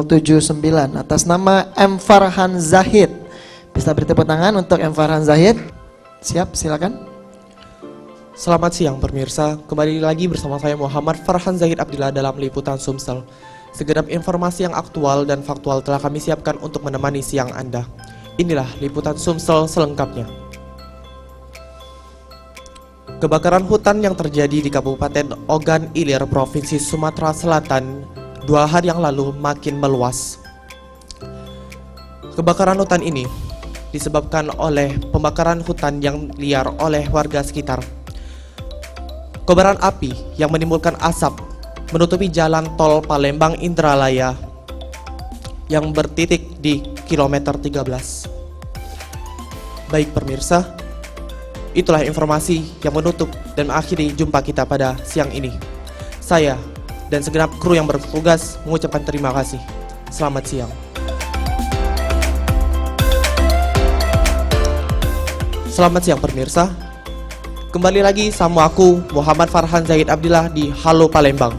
079 atas nama M. Farhan Zahid. Bisa beri tepuk tangan untuk M. Farhan Zahid. Siap, silakan. Selamat siang pemirsa, kembali lagi bersama saya Muhammad Farhan Zahid Abdillah dalam Liputan Sumsel. Segenap informasi yang aktual dan faktual telah kami siapkan untuk menemani siang Anda. Inilah Liputan Sumsel selengkapnya. Kebakaran hutan yang terjadi di Kabupaten Ogan Ilir, Provinsi Sumatera Selatan 2 hari yang lalu makin meluas. Kebakaran hutan ini disebabkan oleh pembakaran hutan yang liar oleh warga sekitar. Kobaran api yang menimbulkan asap menutupi jalan tol Palembang Indralaya yang bertitik di kilometer 13. Baik pemirsa, itulah informasi yang menutup dan mengakhiri jumpa kita pada siang ini. Saya dan segenap kru yang bertugas mengucapkan terima kasih. Selamat siang. Selamat siang pemirsa. Kembali lagi sama aku Muhammad Farhan Zahid Abdillah di Halo Palembang.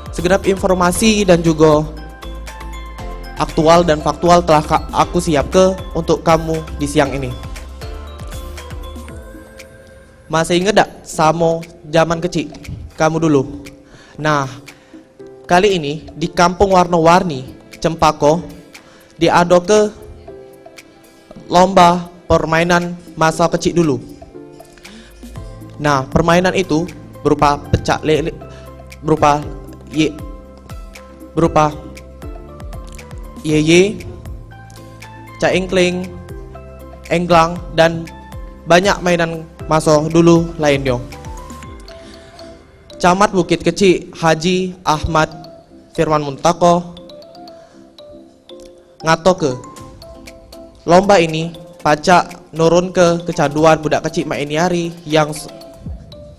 Segenap informasi dan juga aktual dan faktual telah aku siapkan untuk kamu di siang ini. Masih ingat gak sama zaman kecil kamu dulu? Nah, kali ini di Kampung Warna-Warni Cempako diado ke lomba permainan masa kecil dulu. Nah, permainan itu berupa pecak lele, berupa yeye, caingkling, englang, dan banyak mainan masa dulu lainnya. Camat Bukit Kecil Haji Ahmad Firman Muntako ngato ke lomba ini pacak nurun ke kecanduan budak kecil main yari yang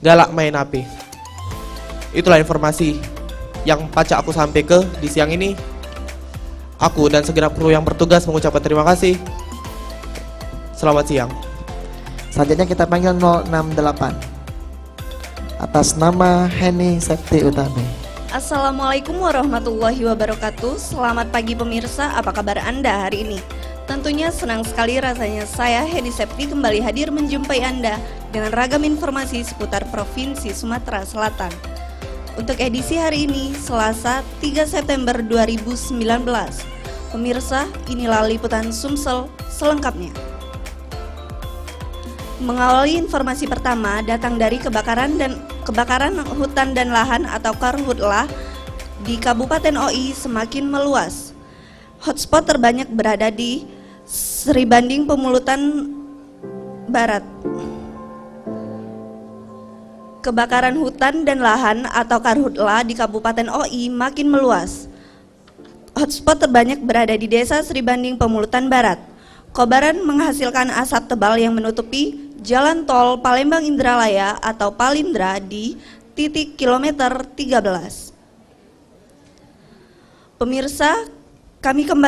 galak main api. Itulah informasi yang pacak aku sampaikan di siang ini. Aku dan segenap kru yang bertugas mengucapkan terima kasih. Selamat siang. Selanjutnya kita panggil 068 atas nama Heni Septi Utami. Assalamualaikum warahmatullahi wabarakatuh. Selamat pagi pemirsa, apa kabar Anda hari ini? Tentunya senang sekali rasanya saya Heni Septi kembali hadir menjumpai Anda dengan ragam informasi seputar Provinsi Sumatera Selatan. Untuk edisi hari ini, Selasa 3 September 2019. Pemirsa, inilah Liputan Sumsel selengkapnya. Mengawali informasi pertama datang dari kebakaran hutan dan lahan atau karhutlah di Kabupaten OI semakin meluas. Hotspot terbanyak berada di Seribanding Pemulutan Barat. Kebakaran hutan dan lahan atau karhutla di Kabupaten OI makin meluas. Hotspot terbanyak berada di Desa Seribanding Pemulutan Barat. Kobaran menghasilkan asap tebal yang menutupi jalan tol Palembang Indralaya atau Palindra di titik kilometer 13. Pemirsa, kami akan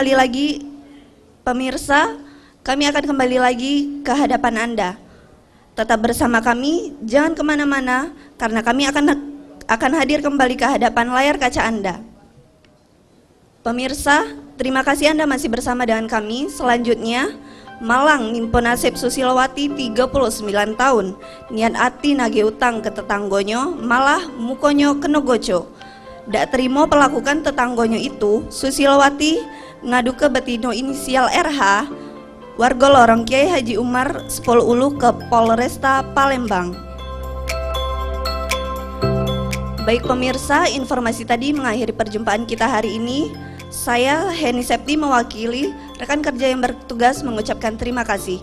kembali lagi ke hadapan Anda. Tetap bersama kami, jangan kemana-mana, karena kami akan hadir kembali ke hadapan layar kaca Anda. Pemirsa, terima kasih Anda masih bersama dengan kami. Selanjutnya, Malang nimpo nasib Susilowati 39 tahun, niat ati nage utang ke tetanggonyo, malah mukonyo kena goco. Dak terima pelakukan tetanggonyo itu, Susilowati ngadu ke betino inisial RH, warga lorong Kiai Haji Umar 10 Ulu ke Polresta Palembang. Baik pemirsa, informasi tadi mengakhiri perjumpaan kita hari ini. Saya Heni Septi mewakili rekan kerja yang bertugas mengucapkan terima kasih.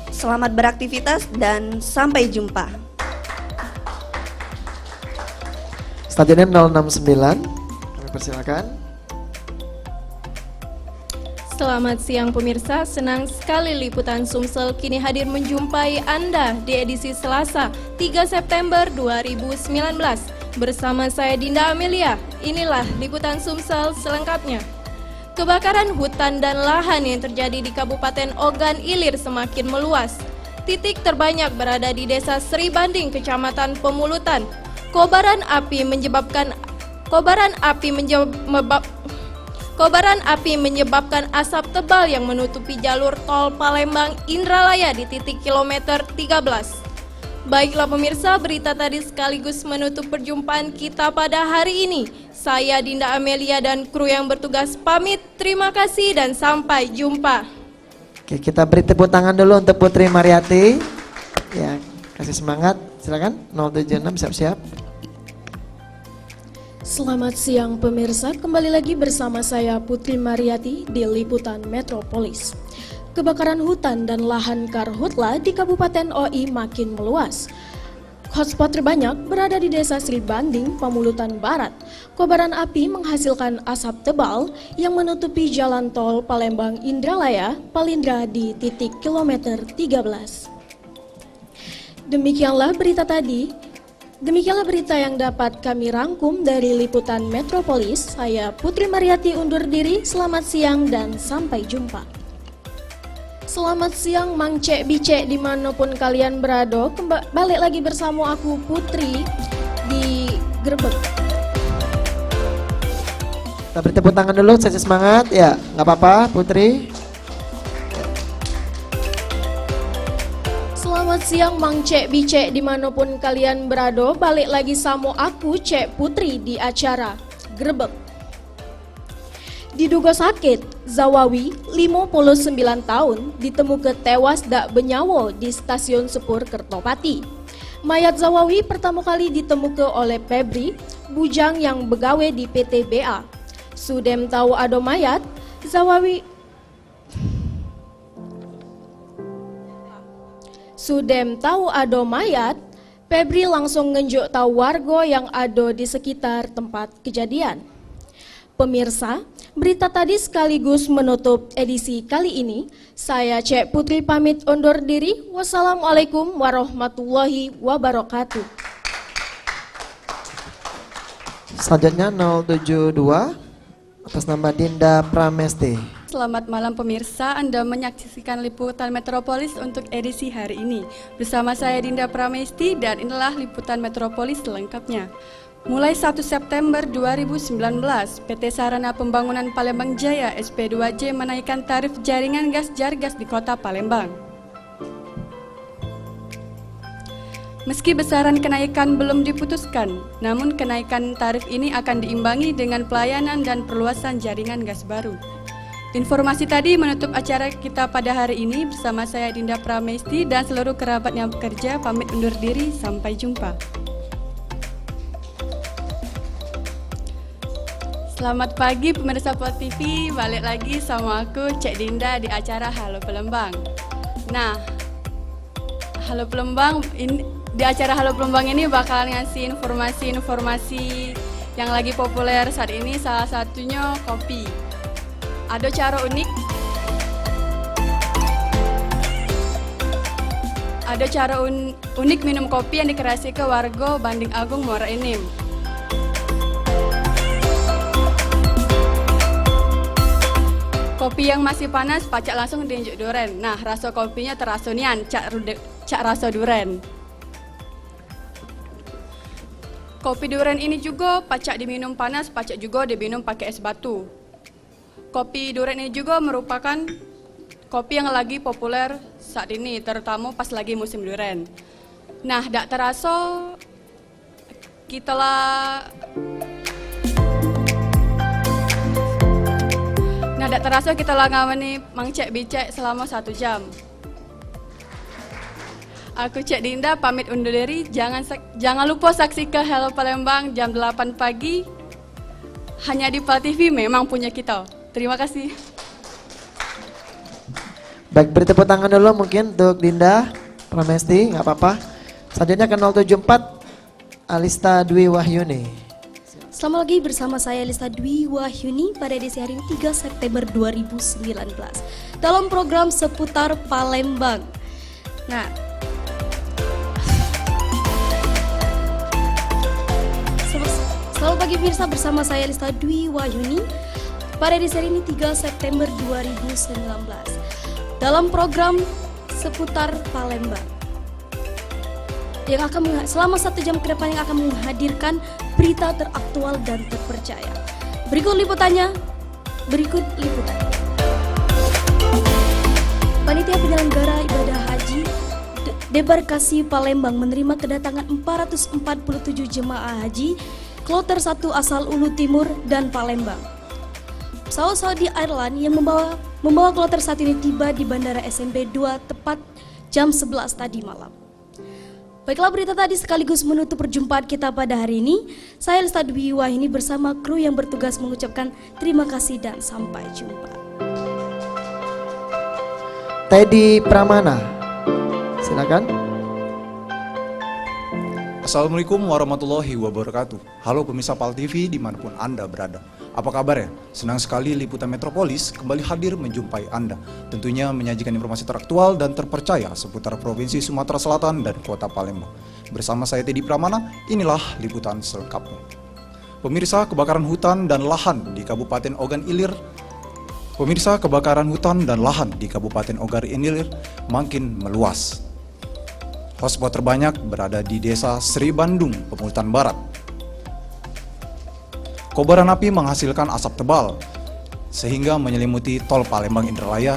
Selamat beraktivitas dan sampai jumpa. Selanjutnya 069, kami persilakan. Selamat siang pemirsa, senang sekali Liputan Sumsel kini hadir menjumpai Anda di edisi Selasa 3 September 2019. Bersama saya Dinda Amelia, inilah Liputan Sumsel selengkapnya. Kebakaran hutan dan lahan yang terjadi di Kabupaten Ogan Ilir semakin meluas. Titik terbanyak berada di Desa Seribanding, Kecamatan Pemulutan. Kobaran api menyebabkan Kobaran api menyebabkan asap tebal yang menutupi jalur tol Palembang Indralaya di titik kilometer 13. Baiklah pemirsa, berita tadi sekaligus menutup perjumpaan kita pada hari ini. Saya Dinda Amelia dan kru yang bertugas pamit. Terima kasih dan sampai jumpa. Oke, kita beri tepuk tangan dulu untuk Putri Mariati. Ya, kasih semangat. Silakan 076 siap-siap. Selamat siang pemirsa, kembali lagi bersama saya Putri Mariati di Liputan Metropolis. Kebakaran hutan dan lahan karhutla di Kabupaten OI makin meluas. Hotspot terbanyak berada di Desa Sri Banding, Pamulutan Barat. Kobaran api menghasilkan asap tebal yang menutupi jalan tol Palembang Indralaya, Palindra di titik kilometer 13. Demikianlah berita yang dapat kami rangkum dari Liputan Metropolis. Saya Putri Mariati undur diri, selamat siang dan sampai jumpa. Selamat siang Mang Cek Bicek dimanapun kalian berada. Balik lagi bersama aku Putri di Grebek. Kita beri tepuk tangan dulu, saya semangat. Ya, nggak apa-apa Putri. Selamat siang Mang Cek Bicek dimanapun kalian berada. Balik lagi sama aku Cek Putri di acara Grebek. Diduga sakit, Zawawi 59 tahun ditemukan tewas dak bernyawa di stasiun Sepur Kertopati. Mayat Zawawi pertama kali ditemukan oleh Febri, bujang yang begawe di PT BA. Sudem tahu ada mayat, Febri langsung ngenjuk tahu warga yang ada di sekitar tempat kejadian. Pemirsa, berita tadi sekaligus menutup edisi kali ini. Saya Cek Putri pamit undur diri. Wassalamualaikum warahmatullahi wabarakatuh. Selanjutnya 072 atas nama Dinda Pramesti. Selamat malam pemirsa, Anda menyaksikan Liputan Metropolis untuk edisi hari ini. Bersama saya Dinda Pramesti dan inilah Liputan Metropolis selengkapnya. Mulai 1 September 2019, PT Sarana Pembangunan Palembang Jaya SP2J menaikkan tarif jaringan gas Jargas di Kota Palembang. Meski besaran kenaikan belum diputuskan, namun kenaikan tarif ini akan diimbangi dengan pelayanan dan perluasan jaringan gas baru. Informasi tadi menutup acara kita pada hari ini. Bersama saya Dinda Pramesti dan seluruh kerabat yang bekerja pamit undur diri, sampai jumpa. Selamat pagi pemirsa Pol TV, balik lagi sama aku Cek Dinda di acara Halo Palembang. Nah, Halo Palembang di acara Halo Palembang ini bakalan ngasih informasi-informasi yang lagi populer saat ini, salah satunya kopi. Ada cara unik minum kopi yang dikreasi ke warga Banding Agung Muara Enim. Kopi yang masih panas pacak langsung diinjuk duren. Nah, rasa kopinya terasa nian, cak rasa duren. Kopi duren ini juga pacak diminum panas, pacak juga diminum pakai es batu. Kopi duren ini juga merupakan kopi yang lagi populer saat ini, terutama pas lagi musim duren. Nah, dak terasa kita ngawani Mang Cek Bicek selama 1 jam. Aku Cek Dinda pamit undur diri. Jangan lupa saksikan Halo Palembang jam 8 pagi hanya di Pal TV, memang punya kita. Terima kasih. Baik, beri tepuk tangan dulu mungkin untuk Dinda Pramesti, nggak apa-apa. Selanjutnya ke 074 Alista Dwi Wahyuni. Selamat lagi bersama saya Lista Dwi Wahyuni pada edisi hari ini 3 September 2019 dalam program seputar Palembang. Nah, selamat pagi pemirsa, bersama saya Lista Dwi Wahyuni pada edisi hari ini 3 September 2019 dalam program seputar Palembang yang akan selama 1 jam ke depan yang akan menghadirkan berita teraktual dan terpercaya. Berikut liputannya Berikut liputannya. Panitia penyelenggara ibadah haji Debarkasi Palembang menerima kedatangan 447 jemaah haji kloter 1 asal Ulu Timur dan Palembang. Pesawat Saudi Airlines yang membawa kloter 1 ini tiba di Bandara SMP 2 tepat jam 11 tadi malam. Baiklah, berita tadi sekaligus menutup perjumpaan kita pada hari ini. Saya Lista Dwi Wahini bersama kru yang bertugas mengucapkan terima kasih dan sampai jumpa. Teddy Pramana, silakan. Assalamualaikum warahmatullahi wabarakatuh. Halo pemirsa PAL TV dimanapun Anda berada. Apa kabar ya? Senang sekali Liputan Metropolis kembali hadir menjumpai Anda. Tentunya menyajikan informasi teraktual dan terpercaya seputar Provinsi Sumatera Selatan dan Kota Palembang. Bersama saya Teddy Pramana, inilah liputan selengkapnya. Pemirsa, kebakaran hutan dan lahan di Kabupaten Ogan Ilir makin meluas. Hotspot terbanyak berada di Desa Sri Bandung, Pemultan Barat. Kobaran api menghasilkan asap tebal sehingga menyelimuti tol Palembang Indralaya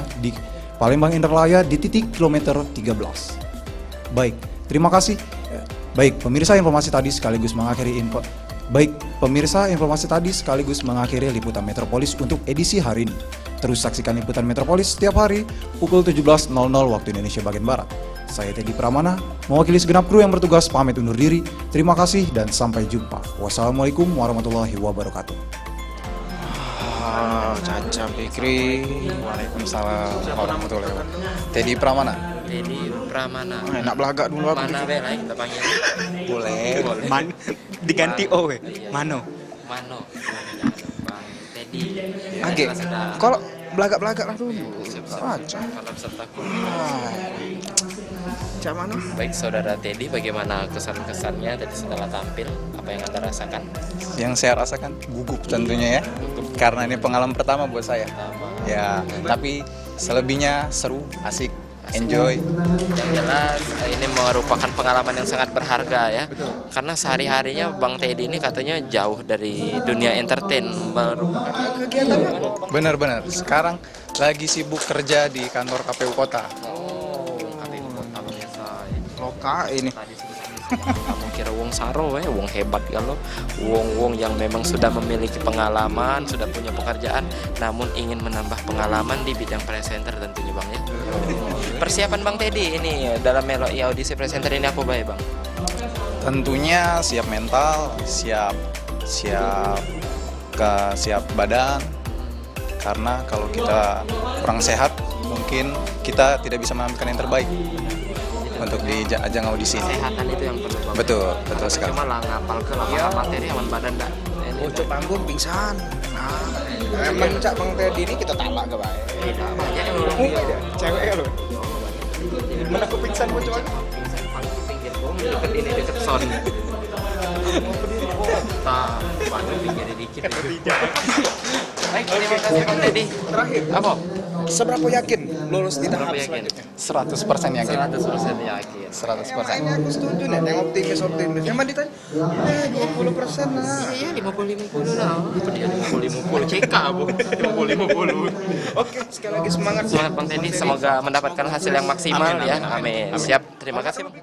di titik kilometer 13. Baik, terima kasih. Pemirsa, informasi tadi sekaligus mengakhiri liputan Metropolis untuk edisi hari ini. Terus saksikan liputan Metropolis setiap hari pukul 17.00 waktu Indonesia bagian Barat. Saya Teddy Pramana, mewakili segenap kru yang bertugas pamit undur diri. Terima kasih dan sampai jumpa. Wassalamualaikum warahmatullahi wabarakatuh. Caca Fikri. Waalaikumsalam warahmatullahi wabarakatuh. Teddy Pramana. Enak belagak dulu aku. Mana be kita panggil? Boleh. Diganti O we. Mano. Bang Teddy. Oke. Kalau belagak-belagak lah dulu. Caca. Kalau sertaku. Cak Mano. Baik saudara Teddy, bagaimana kesan-kesannya tadi setelah tampil? Apa yang Anda rasakan? Yang saya rasakan gugup tentunya ya. Karena ini pengalaman pertama buat saya. Ya, tapi selebihnya seru, asik, enjoy. Yang jelas ini merupakan pengalaman yang sangat berharga ya. Betul. Karena sehari-harinya Bang Teddy ini katanya jauh dari dunia entertain. Benar-benar. Sekarang lagi sibuk kerja di kantor KPU Kota. KPU Kota biasa. Loka ini. Kamu kira wong saro wong hebat kalau wong yang memang sudah memiliki pengalaman, sudah punya pekerjaan, namun ingin menambah pengalaman di bidang presenter tentunya Bang ya. Persiapan Bang Teddy ini dalam melodi audisi presenter ini apa baik Bang? Tentunya siap mental, siap badan. Karena kalau kita kurang sehat, mungkin kita tidak bisa menampilkan yang terbaik untuk di ajang audisi ini. Kesehatan itu yang perlu Bang. Betul sekali. Cuma lah ngapal materi aman badan enggak. Ucap panggung pingsan. Nah, emang cak Bang Teddy ini kita talak ke baik. Banyak yang belum aja. Cewek ya lo. Mana aku pingsan mau coba? Pingsan panggung pinggir bom deket son. Waduh pinggir dikit. Baik, terima kasih Bang Teddy. Terakhir. Apa? Seberapa yakin lolos di tahap yakin? selanjutnya? 100% yakin. 100% yakin. 100%. Ini aku setuju nih, yang optimis. Emang ditanya, 20% lah. Iya, 50-50 lah. Dia 50-50 CK, Bu. 50-50. Oke, sekali lagi semangat. Semangat Bang Teddy, semoga mendapatkan hasil yang maksimal ya. Amin. Siap, terima kasih Bang.